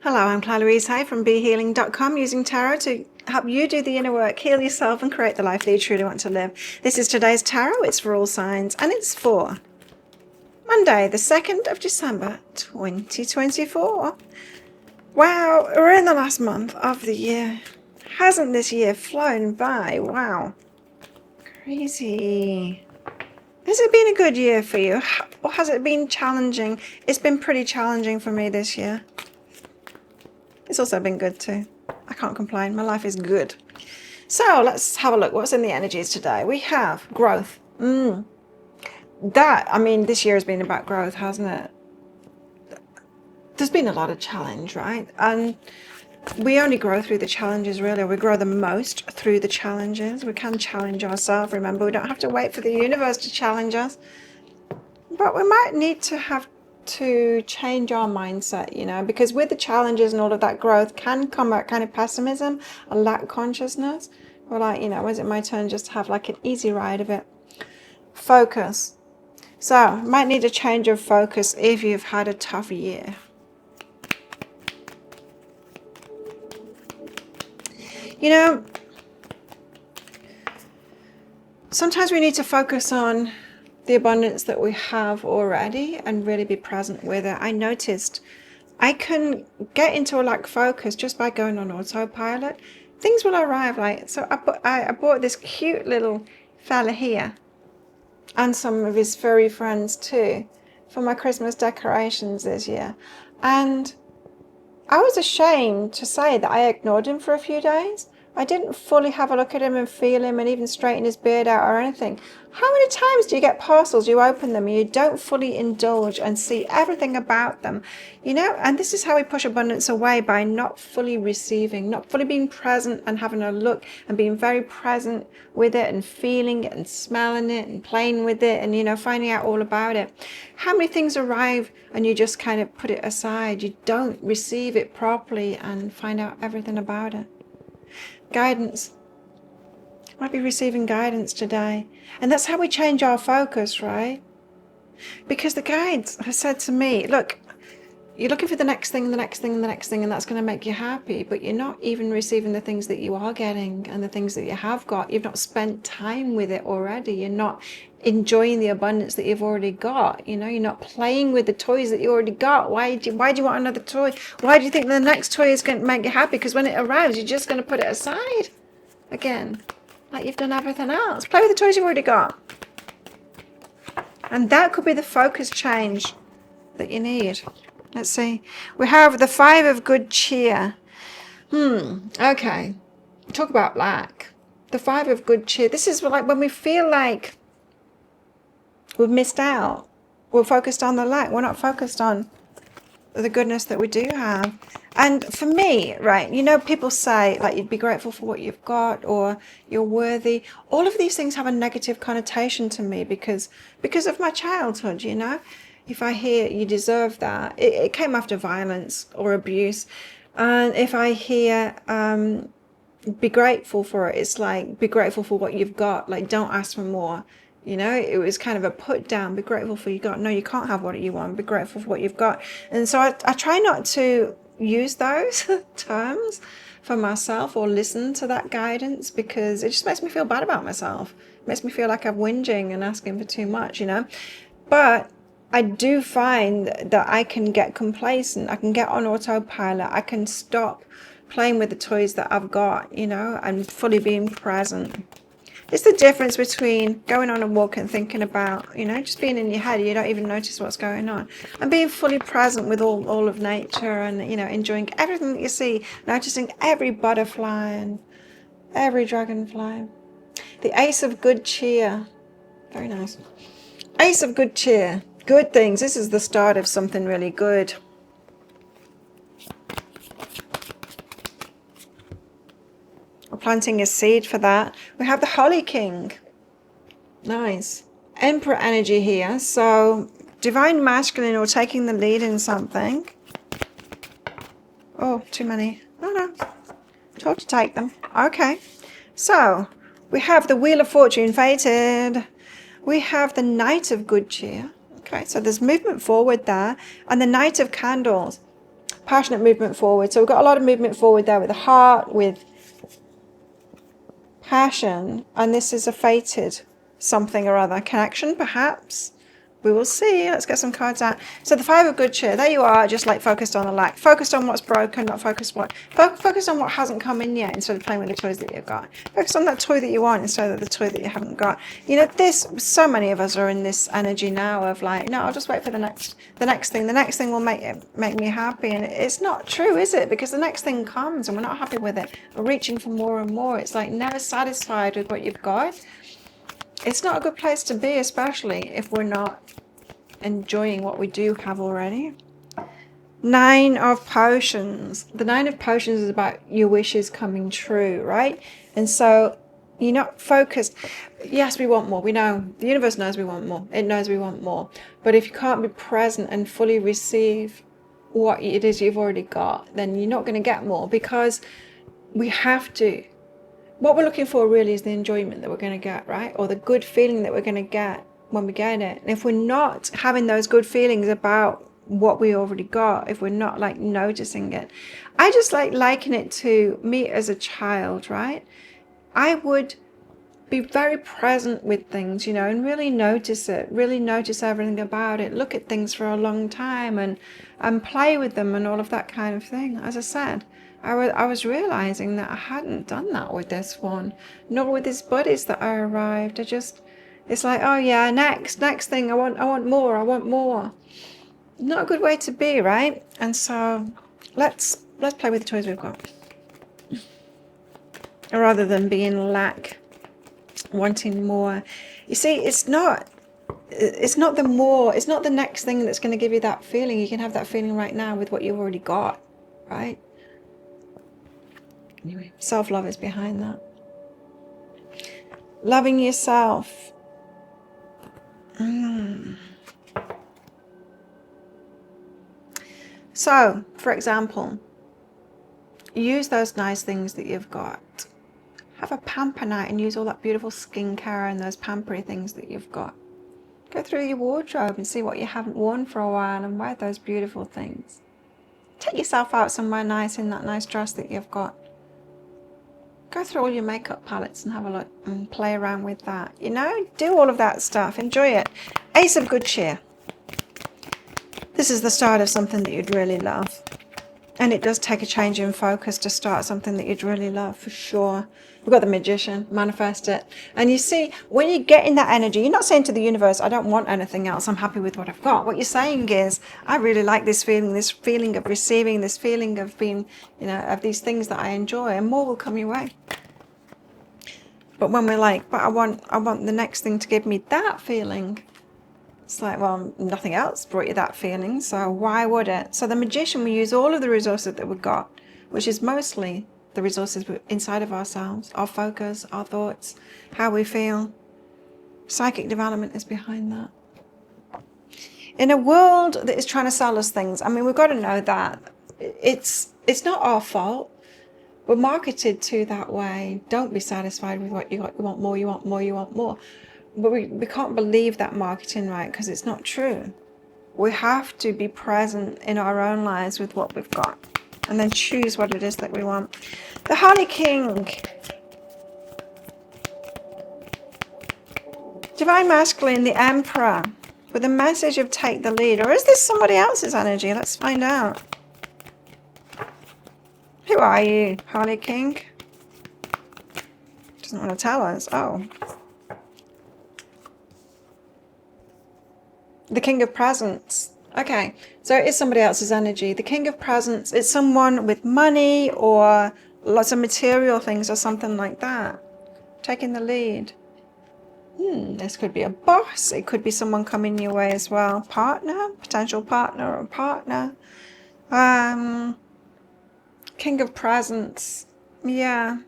Hello, I'm Claire Louise Hay from BeHealing.com, using tarot to help you do the inner work, heal yourself, and create the life that you truly want to live. This is today's tarot. It's for all signs, and it's for Monday, the 2nd of December, 2024. Wow, we're in the last month of the year. Hasn't this year flown by? Wow. Crazy. Has it been a good year for you, or has it been challenging? It's been pretty challenging for me this year. It's also been good too. I can't complain. My life is good. So let's have a look. What's in the energies today? We have growth. This year has been about growth, hasn't it? There's been a lot of challenge, right? And we only grow through the challenges, really. We grow the most through the challenges. We can challenge ourselves. Remember, we don't have to wait for the universe to challenge us. But we might need to change our mindset, because with the challenges and all of that growth can come a kind of pessimism, a lack consciousness, or is it my turn just to have like an easy ride of it? Focus. So might need a change of focus if you've had a tough year. Sometimes we need to focus on the abundance that we have already and really be present with it. I noticed I can get into a lack focus just by going on autopilot. Things will arrive. I bought this cute little fella here and some of his furry friends too for my Christmas decorations this year. And I was ashamed to say that I ignored him for a few days. I didn't fully have a look at him and feel him and even straighten his beard out or anything. How many times do you get parcels, you open them, and you don't fully indulge and see everything about them? And this is how we push abundance away, by not fully receiving, not fully being present and having a look and being very present with it and feeling it and smelling it and playing with it and, finding out all about it. How many things arrive and you just kind of put it aside? You don't receive it properly and find out everything about it. Guidance. Might be receiving guidance today. And that's how we change our focus, right? Because the guides have said to me, look, you're looking for the next thing, the next thing, the next thing, and that's going to make you happy, but you're not even receiving the things that you are getting and the things that you have got. You've not spent time with it already. You're not enjoying the abundance that you've already got. You're not playing with the toys that you already got. Why do you want another toy? Why do you think the next toy is going to make you happy? Because when it arrives, you're just going to put it aside again, like you've done everything else. Play with the toys you've already got. And that could be the focus change that you need. Let's see. We have the 5 of good cheer. Okay. Talk about lack. The 5 of good cheer. This is like when we feel like we've missed out. We're focused on the lack. We're not focused on the goodness that we do have. And for me, right, people say like you'd be grateful for what you've got, or you're worthy. All of these things have a negative connotation to me because of my childhood, If I hear you deserve that, it came after violence or abuse. And if I hear be grateful for it, it's like be grateful for what you've got, like don't ask for more. It was kind of a put down. Be grateful for what you got. No, you can't have what you want. Be grateful for what you've got. And so I try not to use those terms for myself or listen to that guidance, because it just makes me feel bad about myself. It makes me feel like I'm whinging and asking for too much, But I do find that I can get complacent. I can get on autopilot. I can stop playing with the toys that I've got, and fully being present. It's the difference between going on a walk and thinking about, just being in your head. You don't even notice what's going on. And being fully present with all of nature and, enjoying everything that you see, noticing every butterfly and every dragonfly. The Ace of good cheer. Very nice. Ace of good cheer. Good things. This is the start of something really good. We're planting a seed for that. We have the Holy King. Nice. Emperor energy here. So divine masculine, or taking the lead in something. Oh, too many. No. Told to take them. Okay. So we have the Wheel of Fortune fated. We have the Knight of good cheer. Okay, so there's movement forward there. And the Knight of Candles. passionate movement forward. So we've got a lot of movement forward there with the heart, with passion, and this is a fated something or other connection, perhaps. We will see. Let's get some cards out. So the Five of Good Cheer. There you are, just like focused on the lack. Focused on what's broken, not focused on what hasn't come in yet instead of playing with the toys that you've got. Focus on that toy that you want instead of the toy that you haven't got. You know, so many of us are in this energy now of like, no, I'll just wait for the next thing. The next thing will make me happy. And it's not true, is it? Because the next thing comes and we're not happy with it. We're reaching for more and more. It's like never satisfied with what you've got. It's not a good place to be, especially if we're not enjoying what we do have already. Nine of Potions. The Nine of Potions is about your wishes coming true, right? And so you're not focused. Yes, we want more. We know. The universe knows we want more. It knows we want more. But if you can't be present and fully receive what it is you've already got, then you're not going to get more, because we have to. What we're looking for really is the enjoyment that we're going to get, right? Or the good feeling that we're going to get when we get it. And if we're not having those good feelings about what we already got, if we're not like noticing it, I just like liken it to me as a child, right? I would be very present with things, you know, and really notice it, really notice everything about it, look at things for a long time and play with them and all of that kind of thing. As I said, I was realizing that I hadn't done that with this one, nor with his buddies that I arrived. It's like, oh yeah, next thing, I want more. Not a good way to be, right? And so let's play with the toys we've got, rather than be in lack, wanting more. You see, it's not the next thing that's going to give you that feeling. You can have that feeling right now with what you've already got, right? Anyway, self-love is behind that. Loving yourself. So, for example, use those nice things that you've got. Have a pamper night and use all that beautiful skincare and those pampery things that you've got. Go through your wardrobe and see what you haven't worn for a while and wear those beautiful things. Take yourself out somewhere nice in that nice dress that you've got. Go through all your makeup palettes and have a look and play around with that. You know, do all of that stuff. Enjoy it. Ace of Good Cheer. This is the start of something that you'd really love. And it does take a change in focus to start something that you'd really love, for sure. We've got the Magician, manifest it. And you see, when you get in that energy, you're not saying to the universe, I don't want anything else, I'm happy with what I've got. What you're saying is, I really like this feeling of receiving, this feeling of being, you know, of these things that I enjoy, and more will come your way. But when we're like, but I want the next thing to give me that feeling, it's like, well, nothing else brought you that feeling, so why would it? So the Magician, we use all of the resources that we've got, which is mostly the resources inside of ourselves, our focus, our thoughts, how we feel. Psychic development is behind that. In a world that is trying to sell us things, I mean, we've got to know that it's not our fault. We're marketed to that way. Don't be satisfied with what you got. You want more, you want more, you want more. But we can't believe that marketing, right? Because it's not true. We have to be present in our own lives with what we've got, and then choose what it is that we want. The Holy King. Divine Masculine, the Emperor, with a message of take the lead. Or is this somebody else's energy? Let's find out. Who are you, Holy King? Doesn't want to tell us. Oh. The King of Presents. Okay, so it is somebody else's energy. The King of Presents, it's someone with money or lots of material things or something like that. Taking the lead. This could be a boss. It could be someone coming your way as well. Partner, potential partner or partner. King of Presents. Yeah.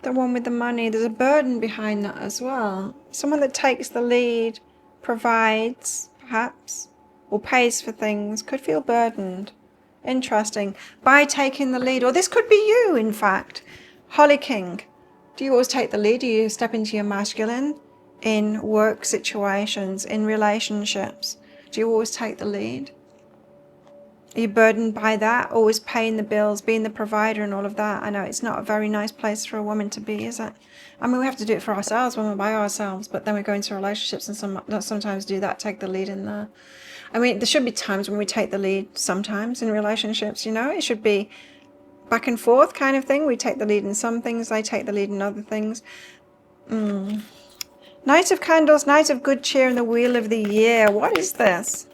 The one with the money. There's a burden behind that as well. Someone that takes the lead, provides, perhaps, or pays for things, could feel burdened. Interesting. By taking the lead, or this could be you, in fact. Holy King, do you always take the lead? Do you step into your masculine in work situations, in relationships? Do you always take the lead? Are you burdened by that? Always paying the bills, being the provider and all of that? I know it's not a very nice place for a woman to be, is it? I mean, we have to do it for ourselves when we're by ourselves, but then we go into relationships and sometimes do that, take the lead in there. I mean, there should be times when we take the lead sometimes in relationships, you know? It should be back and forth kind of thing. We take the lead in some things, they take the lead in other things. Knight of Candles, Knight of Good Cheer, and the Wheel of the Year. What is this?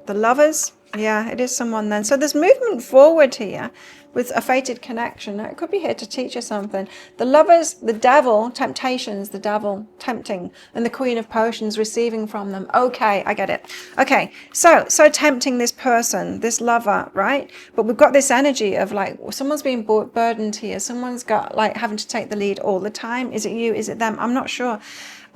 The Lovers. Yeah, it is someone then. So there's movement forward here with a fated connection. It could be here to teach you something. The Lovers, the Devil, temptations, the Devil tempting, and the Queen of Potions receiving from them. Okay, I get it. Okay, so tempting this person, this lover, right? But we've got this energy of like, someone's being burdened here. Someone's got like having to take the lead all the time. Is it you? Is it them? I'm not sure.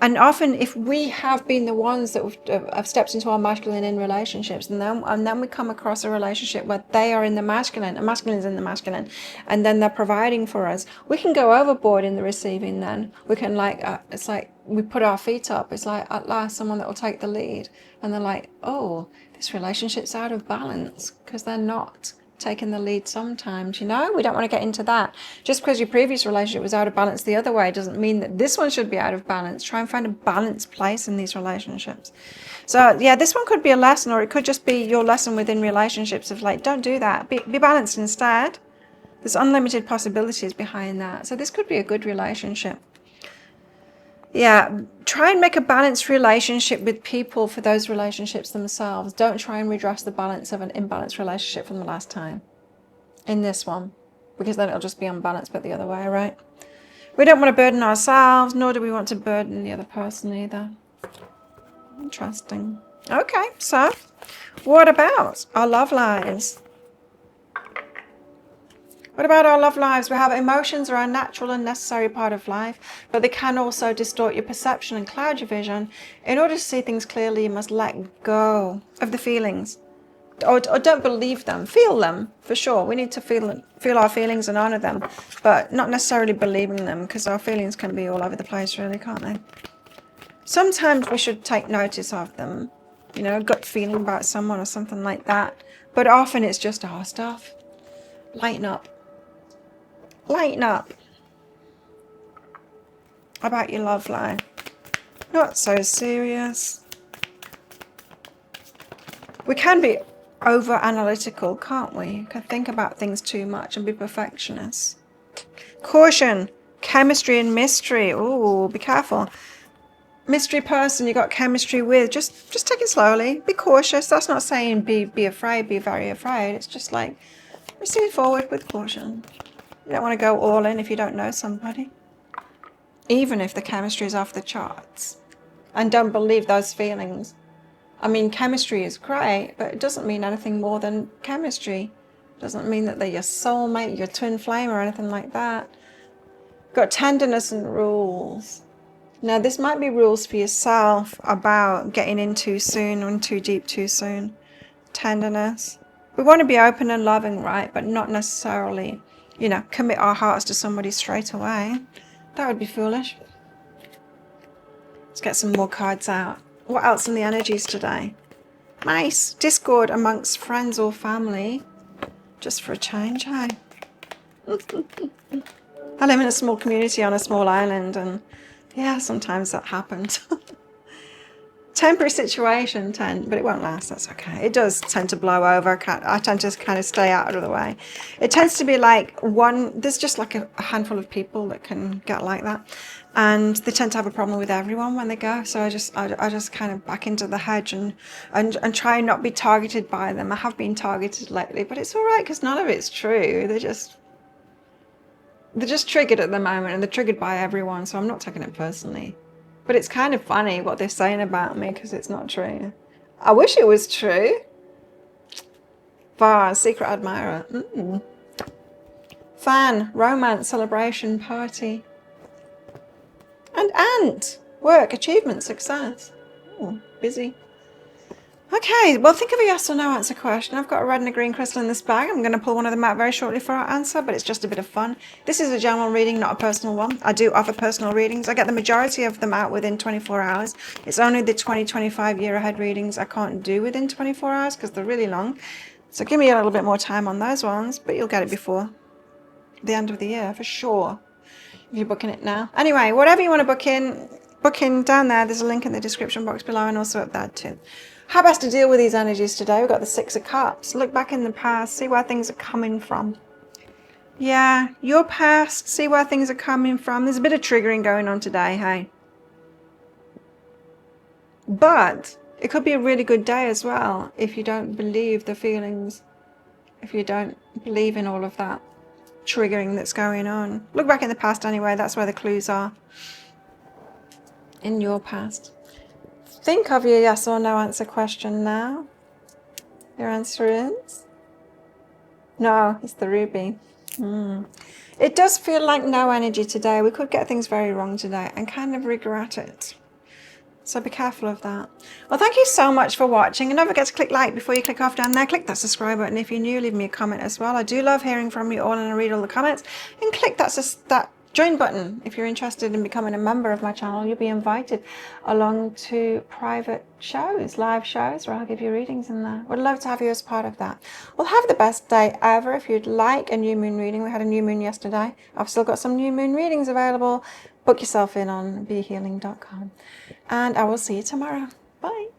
And often if we have been the ones that have stepped into our masculine in relationships, and then we come across a relationship where they are in the masculine, and masculine's in the masculine, and then they're providing for us, we can go overboard in the receiving then. We can like, it's like we put our feet up. It's like at last someone that will take the lead. And they're like, oh, this relationship's out of balance because they're not taking the lead sometimes, you know? We don't want to get into that. Just because your previous relationship was out of balance the other way doesn't mean that this one should be out of balance. Try and find a balanced place in these relationships. So yeah, this one could be a lesson, or it could just be your lesson within relationships of like, don't do that. Be balanced instead. There's unlimited possibilities behind that. So this could be a good relationship. Yeah, try and make a balanced relationship with people for those relationships themselves. Don't try and redress the balance of an imbalanced relationship from the last time in this one, because then it'll just be unbalanced but the other way, right? We don't want to burden ourselves, nor do we want to burden the other person either. Interesting. Okay, so what about our love lives? What about our love lives? We have emotions are a natural and necessary part of life, but they can also distort your perception and cloud your vision. In order to see things clearly, you must let go of the feelings. Or don't believe them. Feel them, for sure. We need to feel our feelings and honor them, but not necessarily believing them, because our feelings can be all over the place, really, can't they? Sometimes we should take notice of them, you know, a gut feeling about someone or something like that, but often it's just our stuff. Lighten up. Lighten up about your love life. Not so serious. We can be over analytical, can't we? We can think about things too much and be perfectionists. Caution, chemistry and mystery. Ooh, be careful. Mystery person you got chemistry with, just take it slowly. Be cautious. That's not saying be afraid, be very afraid. It's just like proceed forward with caution. You don't want to go all in if you don't know somebody, even if the chemistry is off the charts. And don't believe those feelings. I mean, chemistry is great, but it doesn't mean anything more than chemistry. It doesn't mean that they're your soulmate, your twin flame, or anything like that. Got tenderness and rules. Now, this might be rules for yourself about getting in too soon or in too deep too soon. Tenderness. We want to be open and loving, right? But not necessarily, you know, commit our hearts to somebody straight away. That would be foolish. Let's get some more cards out. What else in the energies today? Nice. Discord amongst friends or family. Just for a change, hey? I live in a small community on a small island, and yeah, sometimes that happens. Temporary situation, but it won't last. That's okay. It does tend to blow over. I tend to kind of stay out of the way. It tends to be like there's just like a handful of people that can get like that, and they tend to have a problem with everyone when they go. So I just kind of back into the hedge and try and not be targeted by them. I have been targeted lately, but it's all right because none of it's true. They're just triggered at the moment, and they're triggered by everyone. So I'm not taking it personally. But it's kind of funny what they're saying about me because it's not true. I wish it was true. Vase, secret admirer. Fan, romance, celebration, party. And ant, work, achievement, success. Ooh, busy. Okay, well, think of a yes or no answer question. I've got a red and a green crystal in this bag. I'm going to pull one of them out very shortly for our answer, but it's just a bit of fun. This is a general reading, not a personal one. I do offer personal readings. I get the majority of them out within 24 hours. It's only the 2025 year ahead readings I can't do within 24 hours because they're really long. So give me a little bit more time on those ones, but you'll get it before the end of the year for sure if you're booking it now. Anyway, whatever you want to book in down there. There's a link in the description box below and also up there too. How best to deal with these energies today? We've got the Six of Cups. Look back in the past, see where things are coming from. Yeah, your past, see where things are coming from. There's a bit of triggering going on today, hey? But it could be a really good day as well if you don't believe the feelings, if you don't believe in all of that triggering that's going on. Look back in the past anyway, that's where the clues are. In your past. Think of your yes or no answer question now. Your answer is? No, it's the ruby. It does feel like no energy today. We could get things very wrong today and kind of regret it. So be careful of that. Well, thank you so much for watching. And don't forget to click like before you click off down there. Click that subscribe button if you're new. Leave me a comment as well. I do love hearing from you all and I read all the comments. And click that join button if you're interested in becoming a member of my channel. You'll be invited along to private shows, live shows, where I'll give you readings in there. Would love to have you as part of that. Well, have the best day ever. If you'd like a new moon reading, we had a new moon yesterday. I've still got some new moon readings available. Book yourself in on behealing.com. And I will see you tomorrow. Bye.